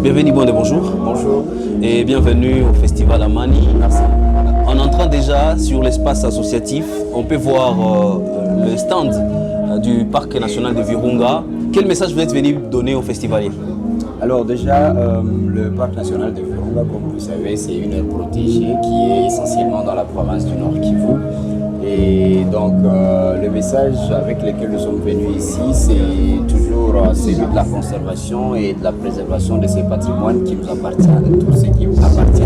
Bienvenue, bonjour. Bonjour. Et bienvenue au Festival Amani. Merci. En entrant déjà sur l'espace associatif, on peut voir le stand du Parc national de Virunga. Quel message vous êtes venu donner aux festivaliers? Alors déjà, le Parc national de Virunga, comme vous le savez, c'est une aire protégée qui est essentiellement dans la province du Nord Kivu. Et donc le message avec lequel nous sommes venus ici, c'est toujours celui de la conservation et de la préservation de ces patrimoines qui nous appartiennent, de tout ce qui appartient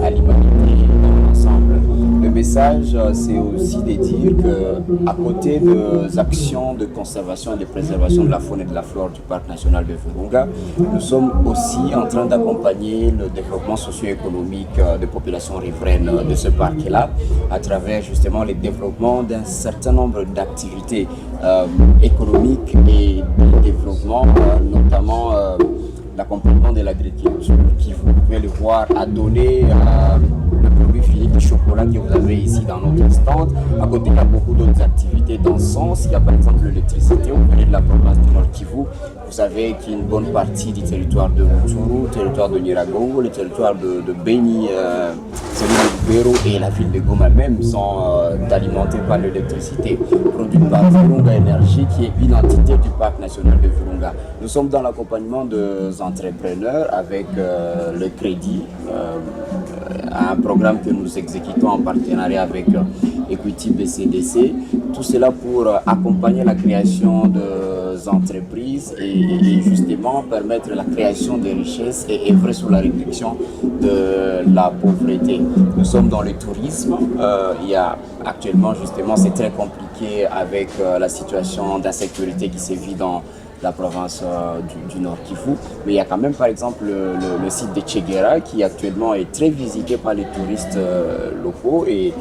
à l'humanité ensemble. Le message, c'est aussi de dire qu'à côté des actions de conservation et de préservation de la faune et de la flore du Parc national de Virunga, nous sommes aussi en train d'accompagner le développement socio-économique des populations riveraines de ce parc-là, à travers justement le développement d'un certain nombre d'activités économiques et de développement, notamment l'accompagnement de l'agriculture qui, vous pouvez le voir, a donné le produit fini de chocolat que vous avez ici dans notre stand. À côté, il y a beaucoup d'autres activités dans ce sens. Il y a par exemple l'électricité au niveau de la province du Nord Kivu. Vous savez qu'il y a une bonne partie du territoire de Rutshuru, le territoire de Nyiragongo, le territoire de Beni, celui de Lubero et la ville de Goma même sont alimentés par l'électricité produite par Virunga Énergie, qui est une entité du Parc national de Virunga. Nous sommes dans l'accompagnement des entrepreneurs avec le crédit, un programme que nous exécutons en partenariat avec Equity BCDC. Tout cela pour accompagner la création des entreprises et justement permettre la création de richesses et œuvrer sur la réduction de la pauvreté. Nous sommes dans le tourisme. Il y a actuellement justement, c'est très compliqué avec la situation d'insécurité qui sévit dans la province du Nord Kivu, mais il y a quand même par exemple le site de Tchegera qui actuellement est très visité par les touristes locaux et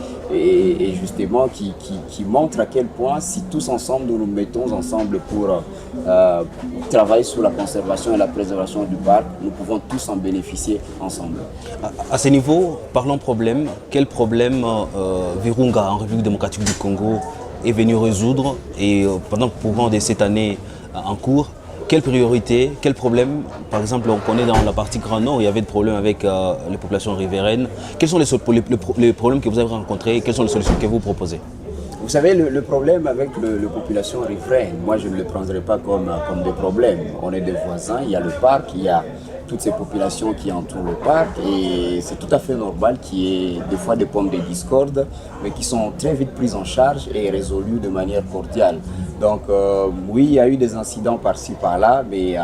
justement qui montre à quel point si tous ensemble nous nous mettons ensemble pour travailler sur la conservation et la préservation du parc, nous pouvons tous en bénéficier ensemble. À ce niveau, parlons problème. Quel problème Virunga en République démocratique du Congo est venu résoudre et pendant le courant de cette année en cours, quelles priorités, quels problèmes? Par exemple, on connaît dans la partie Grand Nord, il y avait des problèmes avec les populations riveraines. Quels sont les problèmes que vous avez rencontrés et quelles sont les solutions que vous proposez? Vous savez, le problème avec les populations riveraines, moi je ne le prendrai pas comme des problèmes. On est des voisins, il y a le parc, il y a toutes ces populations qui entourent le parc et c'est tout à fait normal qu'il y ait des fois des points de discorde, mais qui sont très vite prises en charge et résolues de manière cordiale. Donc oui, il y a eu des incidents par-ci par-là, mais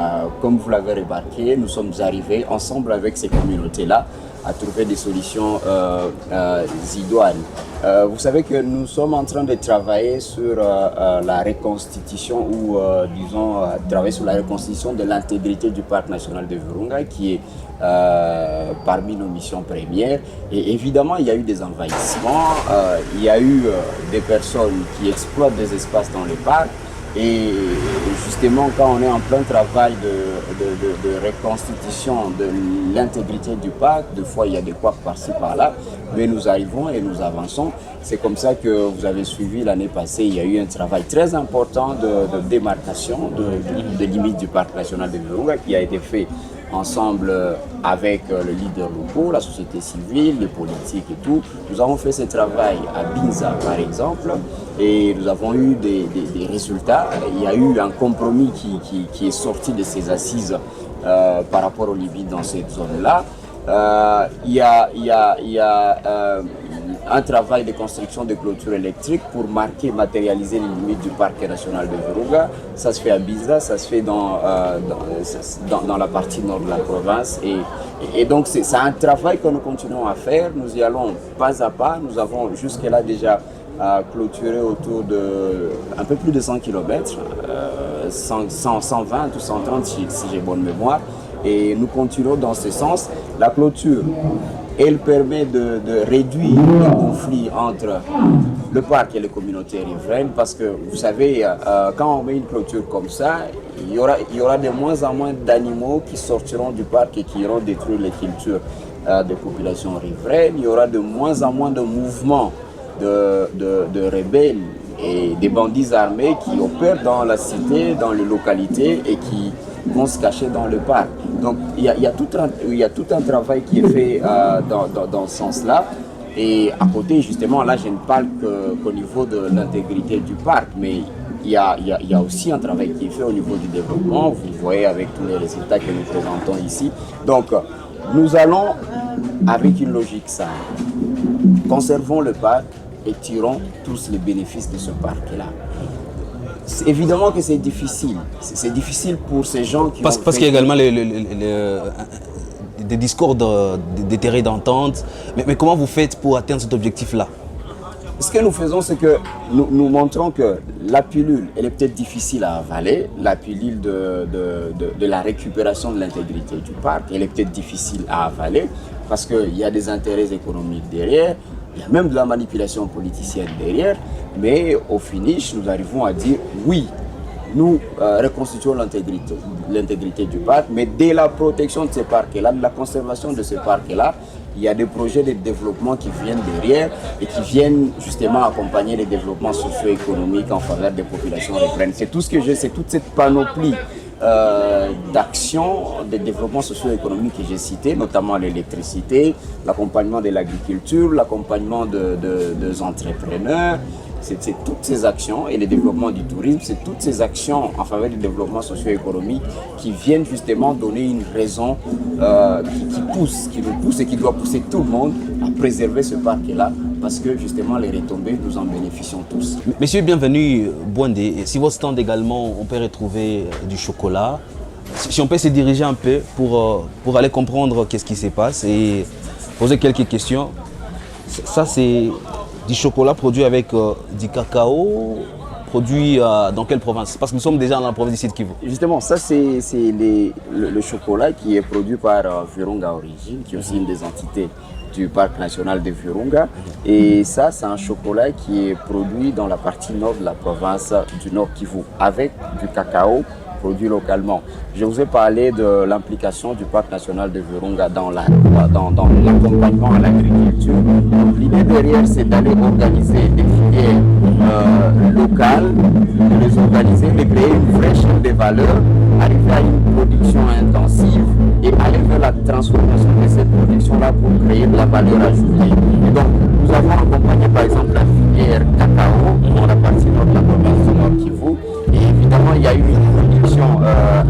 comme vous l'avez remarqué, nous sommes arrivés ensemble avec ces communautés-là à trouver des solutions idoines. Vous savez que nous sommes en train de travailler sur la reconstitution ou disons travailler sur la reconstitution de l'intégrité du parc national de Virunga qui est parmi nos missions premières. Et évidemment, il y a eu des envahissements, il y a eu des personnes qui exploitent des espaces dans le parc. Et justement, quand on est en plein travail de reconstitution de l'intégrité du parc, des fois il y a des couacs par-ci par-là, mais nous arrivons et nous avançons. C'est comme ça que vous avez suivi l'année passée, il y a eu un travail très important de démarcation de limites du parc national de Virunga qui a été fait ensemble avec le leader local, la société civile, les politiques et tout. Nous avons fait ce travail à Binza par exemple et nous avons eu des résultats. Il y a eu un compromis qui est sorti de ces assises par rapport aux limites dans cette zone-là. Il y a un travail de construction de clôtures électriques pour marquer, matérialiser les limites du parc national de Virunga. Ça se fait à Biza, ça se fait dans la partie nord de la province. Et donc c'est un travail que nous continuons à faire. Nous y allons pas à pas. Nous avons jusque-là déjà clôturé autour de un peu plus de 100 km, 120 ou 130 si j'ai bonne mémoire. Et nous continuons dans ce sens. La clôture, elle permet de réduire les conflits entre le parc et les communautés riveraines parce que vous savez, quand on met une clôture comme ça, il y aura de moins en moins d'animaux qui sortiront du parc et qui iront détruire les cultures des populations riveraines. Il y aura de moins en moins de mouvements de rebelles et des bandits armés qui opèrent dans la cité, dans les localités et qui vont se cacher dans le parc. Donc il y a tout un travail qui est fait dans ce sens-là. Et à côté, justement, là, je ne parle qu'au niveau de l'intégrité du parc, mais il y a aussi un travail qui est fait au niveau du développement. Vous le voyez avec tous les résultats que nous présentons ici. Donc, nous allons avec une logique simple. Conservons le parc et tirons tous les bénéfices de ce parc-là. Évidemment que c'est difficile. C'est difficile pour ces gens qui Parce qu'il y a également des discours, des terrains d'entente. Mais comment vous faites pour atteindre cet objectif-là? Ce que nous faisons, c'est que nous montrons que la pilule, elle est peut-être difficile à avaler. La pilule de la récupération de l'intégrité du parc, elle est peut-être difficile à avaler parce qu'il y a des intérêts économiques derrière. Il y a même de la manipulation politicienne derrière, mais au finish, nous arrivons à dire oui, nous reconstituons l'intégrité du parc, mais dès la protection de ces parcs-là, de la conservation de ces parcs-là, il y a des projets de développement qui viennent derrière et qui viennent justement accompagner les développements socio-économiques en faveur des populations riveraines. C'est tout ce que c'est toute cette panoplie d'actions de développement socio-économique que j'ai cité, notamment l'électricité, l'accompagnement de l'agriculture, l'accompagnement des entrepreneurs. C'est toutes ces actions et le développement du tourisme, c'est toutes ces actions en faveur du développement socio-économique qui viennent justement donner une raison qui nous pousse et qui doit pousser tout le monde à préserver ce parc-là parce que justement les retombées, nous en bénéficions tous. Monsieur, bienvenue Bwandé. Si votre stand également, on peut retrouver du chocolat. Si on peut se diriger un peu pour aller comprendre qu'est-ce qui se passe et poser quelques questions. Ça c'est du chocolat produit avec du cacao, produit dans quelle province? Parce que nous sommes déjà dans la province du Sud Kivu. Justement, ça c'est le chocolat qui est produit par Virunga Origine, qui est aussi une des entités du parc national de Virunga. Et ça, c'est un chocolat qui est produit dans la partie nord de la province du Nord Kivu, avec du cacao produit localement. Je vous ai parlé de l'implication du parc national de Virunga dans l'accompagnement à l'agriculture. L'idée derrière, c'est d'aller organiser des filières locales, de les organiser, de créer une vraie chaîne de valeur, arriver à une production intensive et aller vers la transformation de cette production-là pour créer de la valeur ajoutée. Et donc, nous avons accompagné par exemple la filière cacao dans la partie nord de la province du Nord Kivu. Et évidemment, il y a eu une production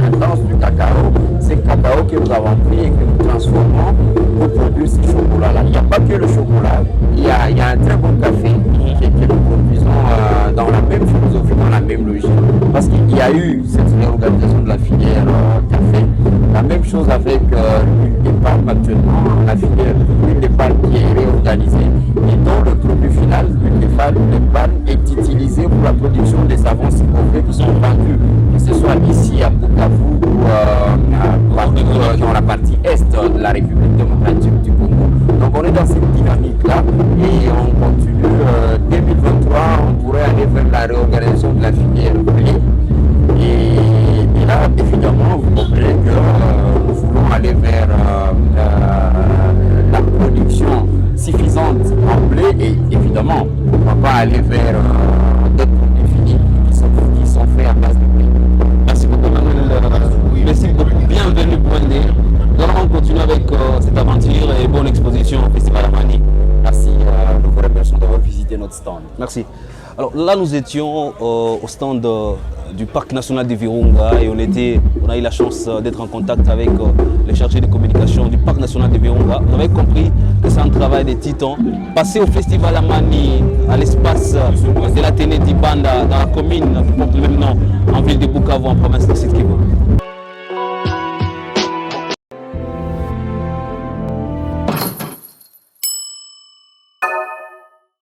intense du cacao. C'est le cacao que nous avons pris et que nous transformons pour produire ce chocolat-là. Il n'y a pas que le chocolat, il y a un très bon café que nous produisons dans la même philosophie, dans la même logique. Parce qu'il y a eu cette réorganisation de la filière café. La même chose avec l'huile de palme actuellement, la filière l'huile de palme qui est réorganisée et dont le produit final, l'huile de palme, est utilisé pour la production des savons sylvophrés qui sont vendus, que ce soit ici à Bukavu ou dans la partie est de la République démocratique du Congo. Donc on est dans cette dynamique-là et on continue. 2023, on pourrait aller vers la réorganisation de la filière blé. Et là, évidemment, vous comprenez que nous voulons aller vers la production suffisante en blé et évidemment, on ne va pas aller vers d'autres produits finis qui sont faits à base de blé. Merci beaucoup, Manuel. Merci beaucoup. Bienvenue, Bwandé. Nous allons continuer avec cette aventure et bonne exposition au Festival Amani. Merci, nous vous remercions d'avoir visité notre stand. Merci. Alors là, nous étions au stand du parc national de Virunga et on a eu la chance d'être en contact avec les chargés de communication du parc national de Virunga. On avait compris que c'est un travail de titans. Passer au festival Amani, à l'espace de l'Athénée d'Ibanda, dans la commune qui porte le même nom, en ville de Bukavu, en province de Sud-Kivu.